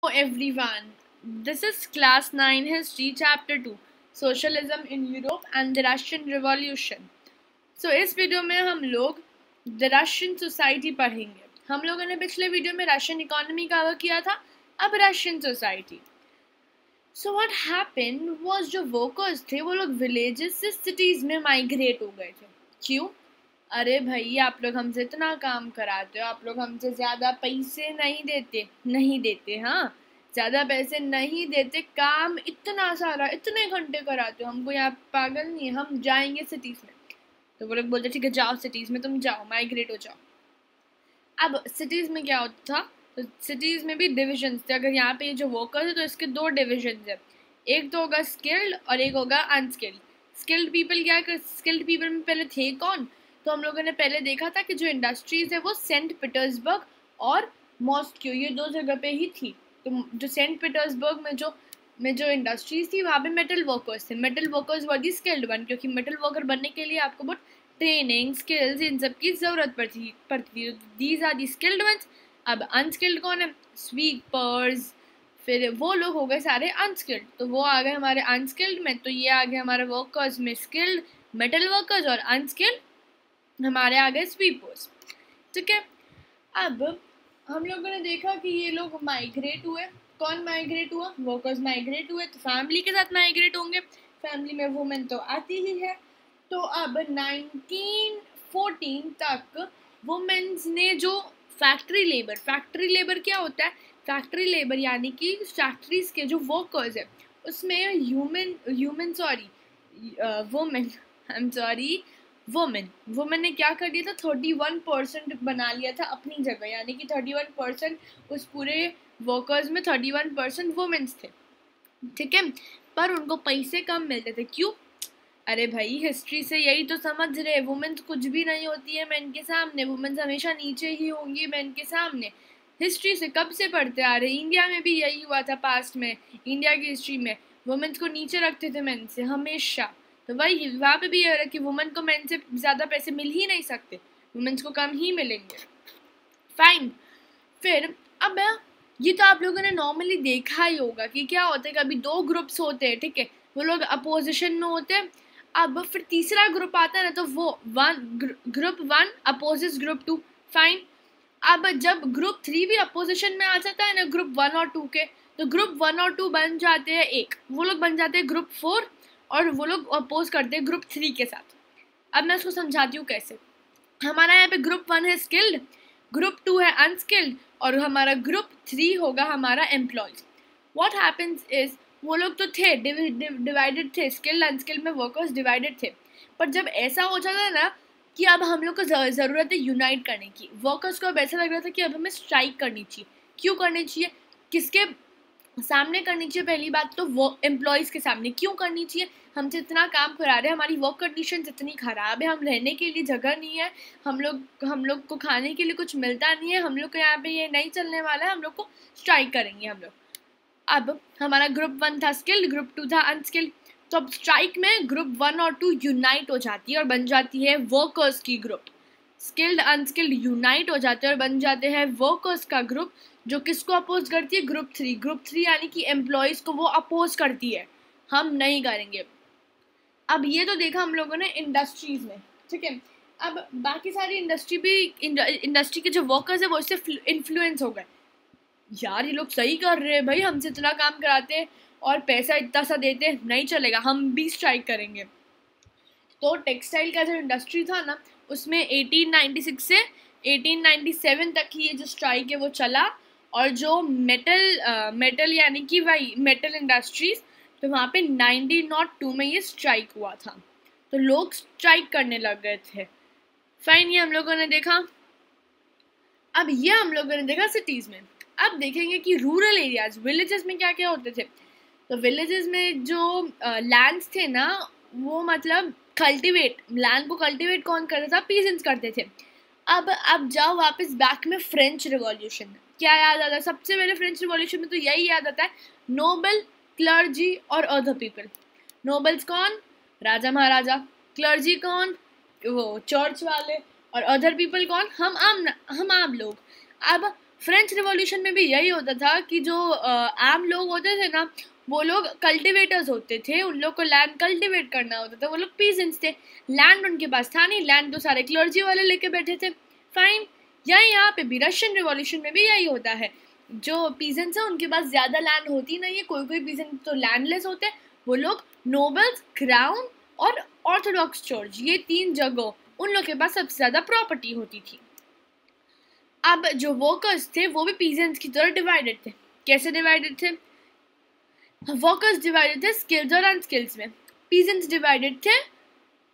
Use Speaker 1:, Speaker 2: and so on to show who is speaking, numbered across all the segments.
Speaker 1: Hello everyone, this is class 9 history chapter 2 socialism in Europe and the Russian revolution. So इस video में हम लोग the Russian society पढ़ेंगे. हम लोगों ने पिछले वीडियो में रशियन इकोनॉमी कवर किया था, अब Russian society. So what happened was जो वर्कर्स थे वो लोग विलेजेस से सिटीज में माइग्रेट हो गए थे. क्यों? अरे भाई आप लोग हमसे इतना काम कराते हो, आप लोग हमसे ज़्यादा पैसे नहीं देते. हाँ, ज़्यादा पैसे नहीं देते, काम इतना सारा इतने घंटे कराते हो, हमको यहाँ पागल नहीं है, हम जाएंगे सिटीज़ में. तो वो लोग बोलते ठीक है जाओ सिटीज़ में, तुम जाओ माइग्रेट हो जाओ. अब सिटीज़ में क्या होता था, तो सिटीज़ में भी डिविजन्स थे. अगर यहाँ पे ये जो वर्कर्स है तो इसके दो डिविजन्स है, एक तो होगा स्किल्ड और एक होगा अनस्किल्ड. स्किल्ड पीपल में पहले थे कौन? तो हम लोगों ने पहले देखा था कि जो इंडस्ट्रीज है वो सेंट पीटर्सबर्ग और मॉस्को, ये दो जगह पे ही थी. तो जो सेंट पीटर्सबर्ग में जो इंडस्ट्रीज थी वहाँ पे मेटल वर्कर्स थे. मेटल वर्कर्स वर दी स्किल्ड वन, क्योंकि मेटल वर्कर बनने के लिए आपको बहुत ट्रेनिंग स्किल्स इन सब की ज़रूरत पड़ती थी. These are the skilled ones. अब अनस्किल्ड कौन है? स्वीपर्स. फिर वो लोग हो गए सारे अनस्किल्ड, तो वो आ गए हमारे अनस्किल्ड में. तो ये आ गए हमारे वर्कर्स में स्किल्ड मेटल वर्कर्स और अनस्किल्ड हमारे आ गए स्वीपर्स. ठीक है. अब हम लोगों ने देखा कि ये लोग माइग्रेट हुए. कौन माइग्रेट हुआ? वर्कर्स माइग्रेट हुए, तो फैमिली के साथ माइग्रेट होंगे. फैमिली में वुमेन तो आती ही है. तो अब 1914 तक वुमेन्स ने जो फैक्ट्री लेबर क्या होता है? फैक्ट्री लेबर यानी कि फैक्ट्रीज के जो वर्कर्स है उसमें वुमेन ने क्या कर दिया था? 31% बना लिया था अपनी जगह, यानी कि 31% उस पूरे वर्कर्स में 31% वुमेन्स थे. ठीक है. पर उनको पैसे कम मिलते थे. क्यों? अरे भाई हिस्ट्री से यही तो समझ रहे, वुमेन्स कुछ भी नहीं होती है मैन के सामने. वुमेन्स हमेशा नीचे ही होंगी मैन के सामने. हिस्ट्री से कब से पढ़ते आ रहे. इंडिया में भी यही हुआ था पास्ट में. इंडिया की हिस्ट्री में वुमेन्स को नीचे रखते थे मैन से हमेशा. तो वही वहाँ पे भी है कि वुमेन को मैन से ज़्यादा पैसे मिल ही नहीं सकते, वुमेन्स को कम ही मिलेंगे. फाइन. फिर अब ये तो आप लोगों ने नॉर्मली देखा ही होगा कि क्या होता है, कभी दो ग्रुप्स होते हैं. ठीक है, वो लोग अपोजिशन में होते हैं. अब फिर तीसरा ग्रुप आता है ना, तो वो group one opposes group two. Fine. अब जब ग्रुप 3 भी अपोजिशन में आ जाता है ना ग्रुप 1 और 2 के, तो ग्रुप 1 और 2 बन जाते हैं एक, वो लोग बन जाते हैं ग्रुप 4 और वो लोग अपोज करते हैं ग्रुप 3 के साथ. अब मैं उसको समझाती हूँ कैसे. हमारा यहाँ पे ग्रुप 1 है स्किल्ड, ग्रुप 2 है अनस्किल्ड और हमारा ग्रुप 3 होगा हमारा एम्प्लॉयज. व्हाट हैपेंस इज वो लोग तो थे डिवाइडेड थे, स्किल्ड अनस्किल्ड में वर्कर्स डिवाइडेड थे. पर जब ऐसा हो जाता है ना कि अब हम लोग को ज़रूरत है यूनाइट करने की, वर्कर्स को अब ऐसा लग रहा था कि अब हमें स्ट्राइक करनी चाहिए. क्यों करनी चाहिए? किसके सामने करनी चाहिए? पहली बात तो वो एम्प्लॉयज़ के सामने. क्यों करनी चाहिए? हमसे इतना काम करा रहे हैं, हमारी वर्क कंडीशन इतनी ख़राब है, हम रहने के लिए जगह नहीं है, हम लोग को खाने के लिए कुछ मिलता नहीं है, हम लोग को यहाँ पे ये नहीं चलने वाला है, हम लोग को स्ट्राइक करेंगे हम लोग. अब हमारा ग्रुप 1 था स्किल्ड, ग्रुप 2 था अनस्किल्ड. तो अब स्ट्राइक में ग्रुप 1 और 2 यूनाइट हो जाती है और बन जाती है वर्कर्स की ग्रुप. स्किल्ड अनस्किल्ड यूनाइट हो जाते हैं और बन जाते हैं वर्कर्स का ग्रुप, जो किसको अपोज करती है? ग्रुप 3. ग्रुप 3 यानी कि एम्प्लॉयज़ को वो अपोज करती है, हम नहीं करेंगे. अब ये तो देखा हम लोगों ने इंडस्ट्रीज़ में. ठीक है. अब बाकी सारी इंडस्ट्री के जो वर्कर्स है वो इससे इन्फ्लुएंस हो गए. यार ये लोग सही कर रहे हैं भाई, हमसे इतना काम कराते हैं और पैसा इतना सा देते हैं, नहीं चलेगा, हम भी स्ट्राइक करेंगे. तो टेक्सटाइल का जो इंडस्ट्री था ना उसमें 1896 से 1897 तक ही ये जो स्ट्राइक है वो चला. और जो मेटल यानी कि वही मेटल इंडस्ट्रीज, तो वहाँ पे 1902 में ये स्ट्राइक हुआ था. तो लोग स्ट्राइक करने लग गए थे. फाइन, ये हम लोगों ने देखा. अब ये हम लोगों ने देखा सिटीज़ में. अब देखेंगे कि रूरल एरियाज, विलेजेस में क्या क्या होते थे. तो विलेजेस में जो लैंड्स थे ना, वो मतलब लैंड को कल्टीवेट कौन करता था? पीजेंट्स करते थे. अब जाओ वापस बैक में फ्रेंच रिवॉल्यूशन. क्या याद आता है सबसे पहले? फ्रेंच रिवॉल्यूशन में तो यही याद आता है, नोबल, क्लर्जी और अदर पीपल. नोबल्स कौन? राजा महाराजा. क्लर्जी कौन? वो चर्च वाले. और अदर पीपल कौन? हम आम लोग. अब फ्रेंच रिवॉल्यूशन में भी यही होता था कि जो आम लोग होते थे ना, वो लोग कल्टिवेटर्स होते थे, उन लोग को लैंड कल्टिवेट करना होता था, वो लोग पीजेंट्स थे, लैंड उनके पास था नहीं, लैंड तो सारे क्लर्जी वाले लेके बैठे थे। फाइन, यहाँ पे भी रशियन रिवॉल्यूशन में भी यही होता है, जो पीजेंट्स हैं उनके पास ज़्यादा लैंड होती नहीं है, कोई कोई पीजेंट तो लैंडलेस होते हैं, वो लोग नोबल्स, क्राउन और ऑर्थोडॉक्स चर्च, ये 3 जगह उन लोग के पास सबसे ज़्यादा प्रॉपर्टी होती थी। अब जो वर्कर्स थे वो भी पीजेंट्स की तरह डिवाइडेड थे। कैसे डिवाइडेड थे? वर्कर्स डिवाइडेड थे स्किल्स और अनस्किल्स में। पीजेंट्स डिवाइडेड थे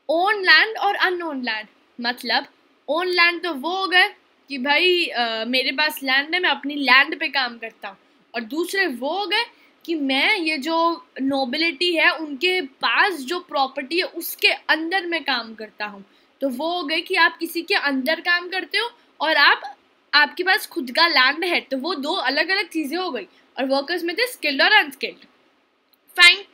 Speaker 1: ओन लैंड और अनओन लैंड। मतलब ओन लैंड तो वो हो गए कि भाई मेरे पास लैंड है, मैं अपनी लैंड पे काम करता हूँ, और दूसरे वो हो गए कि मैं ये जो नोबिलिटी है उनके पास जो प्रॉपर्टी है उसके अंदर मैं काम करता हूँ। तो वो हो गए कि आप किसी के अंदर काम करते हो और आपके पास खुद का लैंड है, तो वो 2 अलग अलग चीज़ें हो गई। और वर्कर्स में थे स्किल्ड और अनस्किल्ड। फाइन,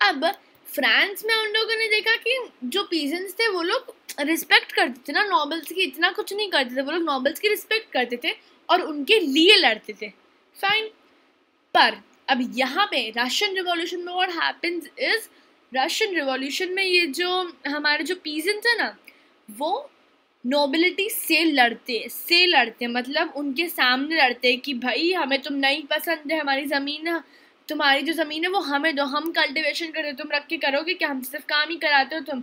Speaker 1: अब फ्रांस में उन लोगों ने देखा कि जो पीजेंट्स थे वो लोग रिस्पेक्ट करते थे ना नॉबल्स की, इतना कुछ नहीं करते थे, वो लोग नॉबल्स की रिस्पेक्ट करते थे और उनके लिए लड़ते थे। फाइन, पर अब यहाँ पे रशियन रिवॉल्यूशन में what happens is, Russian revolution में ये जो हमारे जो पीजेंट्स है ना, वो नोबिलिटी से लड़ते, मतलब उनके सामने लड़ते कि भाई हमें तुम नहीं पसंद है, हमारी ज़मीन, तुम्हारी जो ज़मीन है वो हमें दो, हम कल्टिवेशन करते, तुम रख के करोगे कि हम सिर्फ काम ही कराते हो तुम,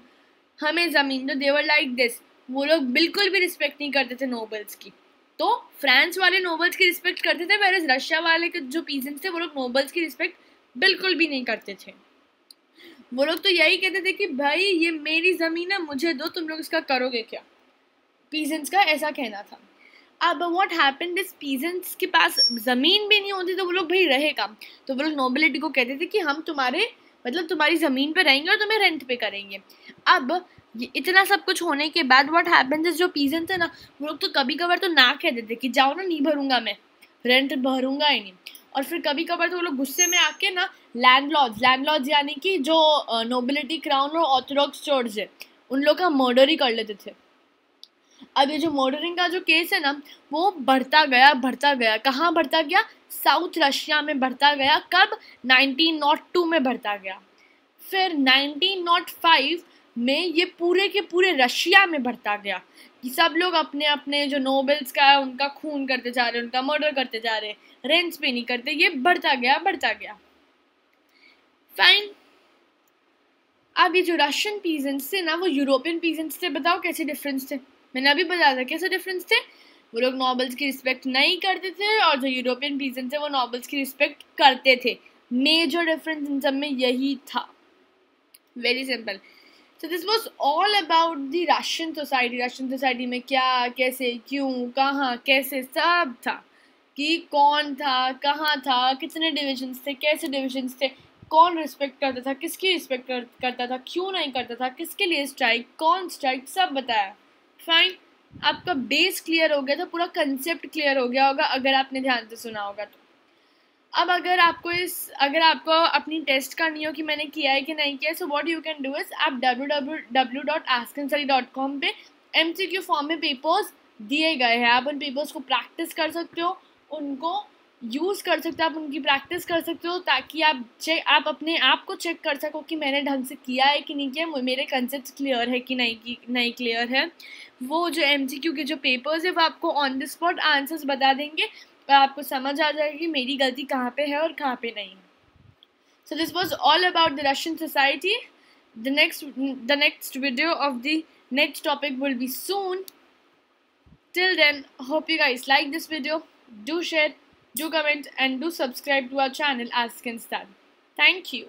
Speaker 1: हमें ज़मीन दो। देवर लाइक दिस। वो लोग बिल्कुल भी रिस्पेक्ट नहीं करते थे नोबल्स की। तो फ्रांस वाले नोबल्स की रिस्पेक्ट करते थे, वेरएज रशिया वाले के जो पीजेंट्स थे वो लोग नोबल्स की रिस्पेक्ट बिल्कुल भी नहीं करते थे। वो लोग तो यही कहते थे कि भाई ये मेरी ज़मीन है, मुझे दो, तुम लोग इसका करोगे क्या। पीजेंट्स का ऐसा कहना था। अब व्हाट हैपेंड इज, पीजेंट्स के पास ज़मीन भी नहीं होती तो वो लोग भाई रहेगा, तो वो लोग नोबिलिटी को कहते थे कि हम तुम्हारे मतलब तुम्हारी ज़मीन पे रहेंगे और तुम्हें रेंट पे करेंगे। अब इतना सब कुछ होने के बाद व्हाट हैपेंस इज, जो पीजेंट्स है ना वो लोग तो कभी कभार तो ना कह देते कि जाओ ना, नहीं भरूंगा, मैं रेंट भरूंगा ही नहीं। और फिर कभी कभार तो वो लोग गुस्से में आके ना लैंडलॉर्ड्स यानी कि जो नोबिलिटी, क्राउन और ऑर्थोडॉक्स चर्च है उन लोग का मर्डर ही कर लेते थे। अब ये जो मर्डरिंग का जो केस है ना वो बढ़ता गया, कहाँ बढ़ता गया? साउथ रशिया में बढ़ता गया। कब? 1902 में बढ़ता गया। फिर 1905 में ये पूरे के पूरे रशिया में बढ़ता गया कि सब लोग अपने अपने जो नोबल्स का है उनका खून करते जा रहे, उनका मर्डर करते जा रहे, रेंट्स पे नहीं करते। ये बढ़ता गया। फाइन, अब ये जो रशियन पीजेंट्स थे ना वो यूरोपियन पीजेंट्स थे। बताओ कैसे डिफरेंस थे? मैंने अभी बताया था कैसे डिफरेंस थे। वो लोग नॉबल्स की रिस्पेक्ट नहीं करते थे और जो यूरोपियन पीजेंट्स थे वो नॉबल्स की रिस्पेक्ट करते थे। मेजर डिफरेंस इन सब में यही था। Very simple. So this was all about the Russian society. Russian society में क्या, कैसे, क्यों, कहाँ, कैसे, सब था कि कौन था, कहाँ था, कितने डिविजन्स थे, कैसे डिविजन्स थे, कौन रिस्पेक्ट करता था, किसकी रिस्पेक्ट करता था, क्यों नहीं करता था, किसके लिए स्ट्राइक, कौन स्ट्राइक, सब बताया। फाइन, आपका बेस क्लियर हो गया था, पूरा कंसेप्ट क्लियर हो गया होगा अगर आपने ध्यान से सुना होगा तो। अब अगर आपको अपनी टेस्ट करनी हो कि मैंने किया है कि नहीं किया, so what you can do is, आप www.askandstudy.com पे MCQ फॉर्म में पेपर्स दिए गए हैं, आप उन पेपर्स को प्रैक्टिस कर सकते हो, उनको यूज़ कर सकते हो, आप उनकी प्रैक्टिस कर सकते हो ताकि आप अपने आप को चेक कर सको कि मैंने ढंग से किया है कि नहीं किया, मेरे कंसेप्ट क्लियर है कि नहीं क्लियर है। वो जो MCQ के जो पेपर्स है वो आपको ऑन द स्पॉट आंसर्स बता देंगे और आपको समझ आ जाएगा कि मेरी गलती कहाँ पे है और कहाँ पे नहीं। So this was all about the Russian society. The next video of the next topic will be soon. Till then, hope you guys like this video. Do share, do comment, and do subscribe to our channel Ask and Study. Thank you.